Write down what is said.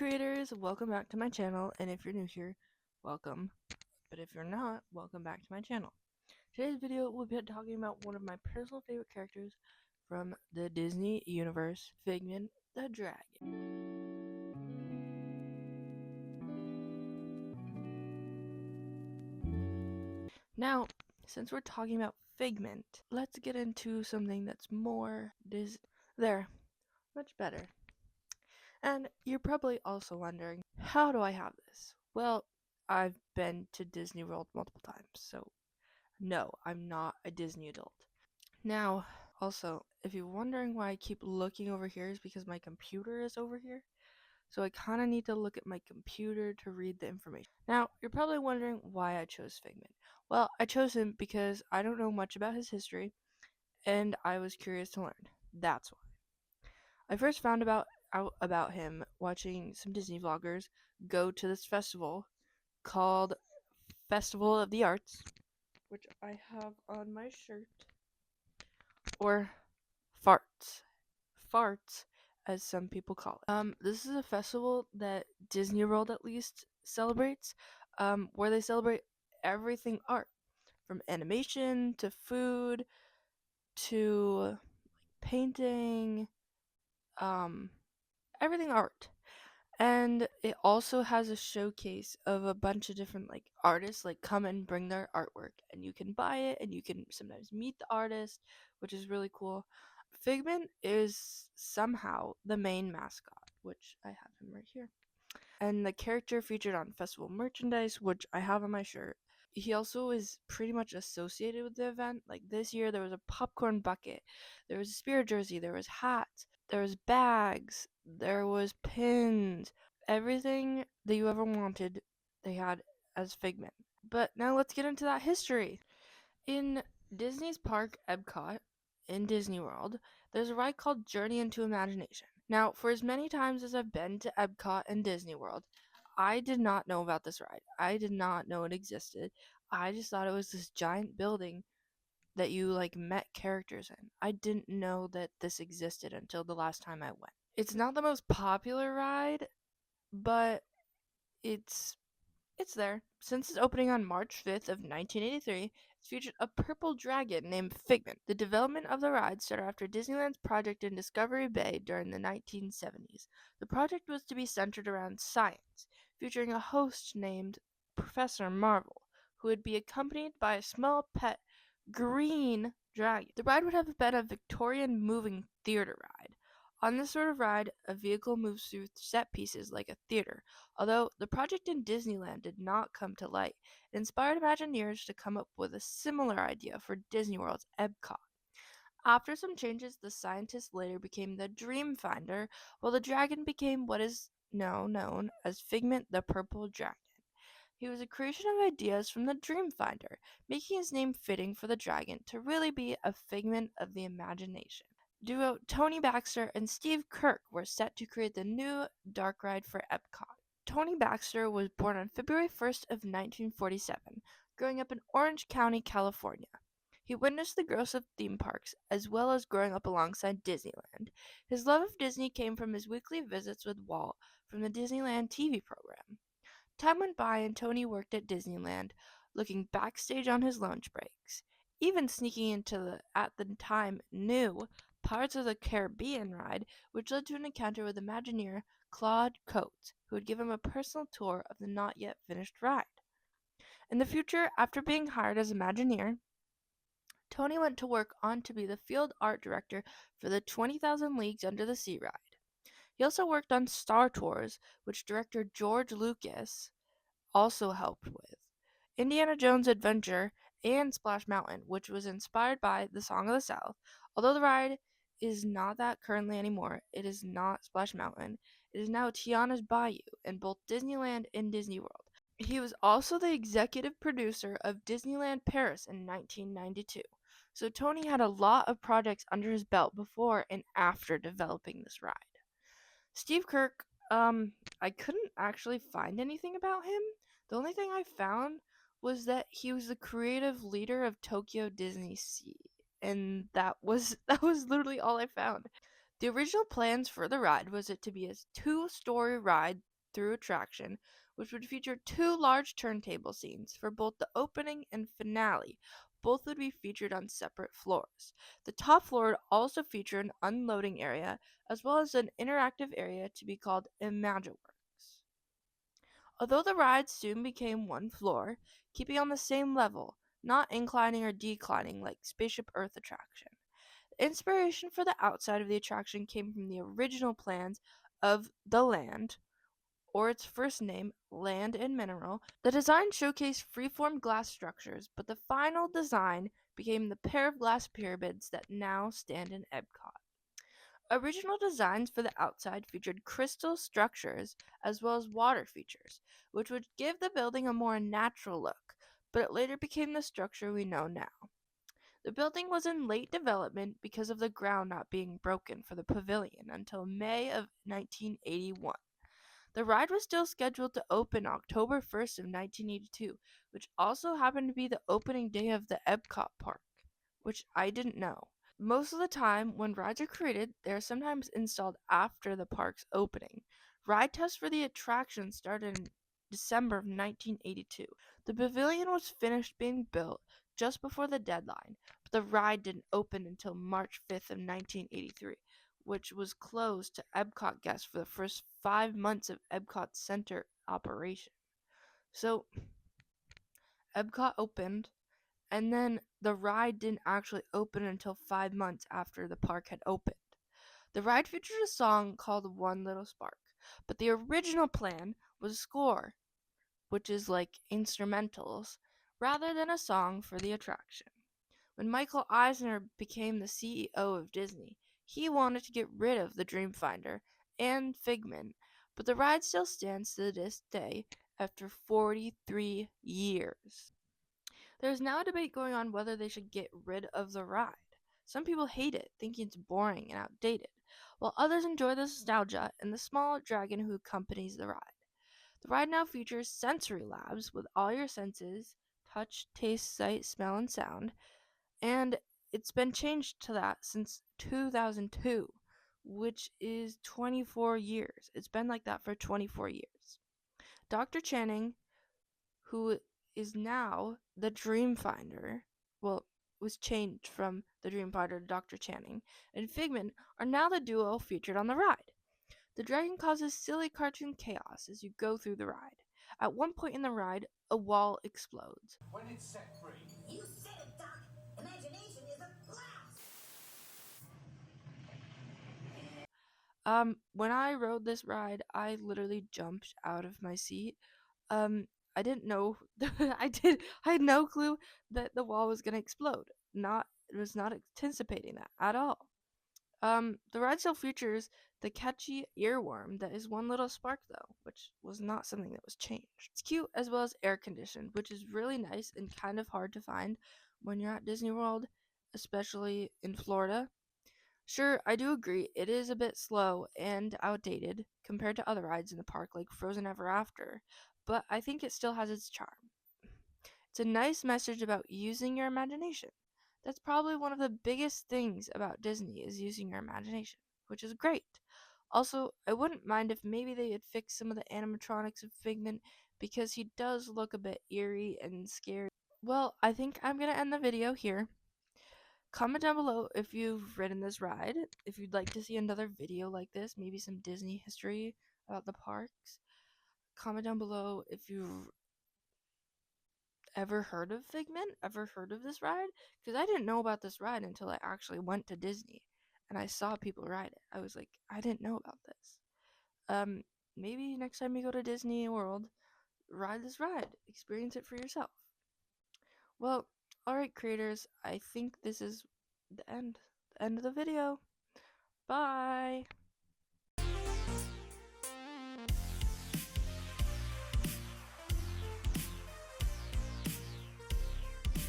creators, welcome back to my channel, and if you're new here, welcome, but if you're not, welcome back to my channel. Today's video will be talking about one of my personal favorite characters from the Disney universe, Figment the Dragon. Now, since we're talking about Figment, let's get into something that's more much better. And you're probably also wondering, how do I have this? Well, I've been to Disney World multiple times, so no, I'm not a Disney adult. Now, also, if you're wondering why I keep looking over here, is because my computer is over here. So I kind of need to look at my computer to read the information. Now, you're probably wondering why I chose Figment. Well, I chose him because I don't know much about his history, and I was curious to learn. That's why. I first found out about him watching some Disney vloggers go to this festival called Festival of the Arts, which I have on my shirt, or farts. Farts, as some people call it. This is a festival that Disney World at least celebrates, where they celebrate everything art, from animation to food to painting, everything art. And it also has a showcase of a bunch of different artists come and bring their artwork, and you can buy it and you can sometimes meet the artist, which is really cool. Figment is somehow the main mascot, which I have him right here. And the character featured on festival merchandise, which I have on my shirt. He also is pretty much associated with the event. Like this year there was a popcorn bucket, there was a spirit jersey, there was hats, there was bags, there was pins, everything that you ever wanted they had as Figment. But now let's get into that history. In Disney's park Epcot in Disney World, there's a ride called Journey into Imagination. Now, for as many times as I've been to Epcot and Disney World, I did not know about this ride. I did not know it existed. I just thought it was this giant building that you met characters in. I didn't know that this existed until the last time I went. It's not the most popular ride, but it's it's there. Since its opening on March 5th of 1983, it's featured a purple dragon named Figment. The development of the ride started after Disneyland's project in Discovery Bay during the 1970s. The project was to be centered around science, featuring a host named Professor Marvel, who would be accompanied by a small pet green dragon. The ride would have been a Victorian moving theater ride. On this sort of ride, a vehicle moves through set pieces like a theater. Although the project in Disneyland did not come to light, it inspired Imagineers to come up with a similar idea for Disney World's Epcot. After some changes, the scientist later became the Dreamfinder, while the dragon became what is now known as Figment the Purple Dragon. He was a creation of ideas from the Dreamfinder, making his name fitting for the dragon to really be a figment of the imagination. Duo Tony Baxter and Steve Kirk were set to create the new dark ride for Epcot. Tony Baxter was born on February 1st of 1947, growing up in Orange County, California. He witnessed the growth of theme parks, as well as growing up alongside Disneyland. His love of Disney came from his weekly visits with Walt from the Disneyland TV program. Time went by and Tony worked at Disneyland, looking backstage on his lunch breaks, even sneaking into the, at the time, new Pirates of the Caribbean ride, which led to an encounter with Imagineer Claude Coates, who would give him a personal tour of the not yet finished ride. In the future, after being hired as Imagineer, Tony went to work on to be the field art director for the 20,000 Leagues Under the Sea ride. He also worked on Star Tours, which director George Lucas also helped with, Indiana Jones Adventure, and Splash Mountain, which was inspired by the Song of the South. Although the ride is not that currently anymore, it is not Splash Mountain. It is now Tiana's Bayou in both Disneyland and Disney World. He was also the executive producer of Disneyland Paris in 1992. So Tony had a lot of projects under his belt before and after developing this ride. Steve Kirk, I couldn't actually find anything about him. The only thing I found was that he was the creative leader of Tokyo Disney Sea, and that was that was literally all I found. The original plans for the ride was it to be a two-story ride through attraction, which would feature two large turntable scenes for both the opening and finale. Both would be featured on separate floors. The top floor would also feature an unloading area as well as an interactive area to be called ImagineWorks. Although the ride soon became one floor, keeping on the same level, not inclining or declining like Spaceship Earth attraction. The inspiration for the outside of the attraction came from the original plans of the land, or its first name, Land and Mineral. The design showcased freeform glass structures, but the final design became the pair of glass pyramids that now stand in Epcot. Original designs for the outside featured crystal structures as well as water features, which would give the building a more natural look, but it later became the structure we know now. The building was in late development because of the ground not being broken for the pavilion until May of 1981. The ride was still scheduled to open October 1st of 1982, which also happened to be the opening day of the Epcot park, which I didn't know. Most of the time, when rides are created, they are sometimes installed after the park's opening. Ride tests for the attraction started in December of 1982. The pavilion was finished being built just before the deadline, but the ride didn't open until March 5th of 1983, which was closed to Epcot guests for the first 5 months of Epcot Center operation. So, Epcot opened, and then the ride didn't actually open until 5 months after the park had opened. The ride featured a song called One Little Spark, but the original plan was a score, which is like instrumentals, rather than a song for the attraction. When Michael Eisner became the CEO of Disney, he wanted to get rid of the Dreamfinder and Figment, but the ride still stands to this day after 43 years. There's now a debate going on whether they should get rid of the ride. Some people hate it, thinking it's boring and outdated, while others enjoy the nostalgia and the small dragon who accompanies the ride. The ride now features sensory labs with all your senses touch, taste, sight, smell, and sound, and it's been changed to that since 2002, which is 24 years. It's been like that for 24 years. Dr. Channing, who is now the Dreamfinder, well, was changed from the Dreamfinder to Dr. Channing, and Figment are now the duo featured on the ride. The dragon causes silly cartoon chaos as you go through the ride. At one point in the ride, a wall explodes. When it's set free. You said it, Doc. Imagination is a blast. When I rode this ride, I literally jumped out of my seat. Um, I didn't know I had no clue that the wall was gonna explode. Was not anticipating that at all. The ride still features the catchy earworm that is One Little Spark though, which was not something that was changed. It's cute as well as air conditioned, which is really nice and kind of hard to find when you're at Disney World, especially in Florida. Sure, I do agree, it is a bit slow and outdated compared to other rides in the park like Frozen Ever After, but I think it still has its charm. It's a nice message about using your imagination. That's probably one of the biggest things about Disney is using your imagination, which is great. Also, I wouldn't mind if maybe they had fixed some of the animatronics of Figment because he does look a bit eerie and scary. Well, I think I'm going to end the video here. Comment down below if you've ridden this ride, if you'd like to see another video like this, maybe some Disney history about the parks. Comment down below if you've ever heard of Figment, ever heard of this ride, because I didn't know about this ride until I actually went to Disney and I saw people ride it. I was like, I didn't know about this. Maybe next time you go to Disney World, ride this ride, experience it for yourself. Well, alright creators, I think this is the end of the video. Bye.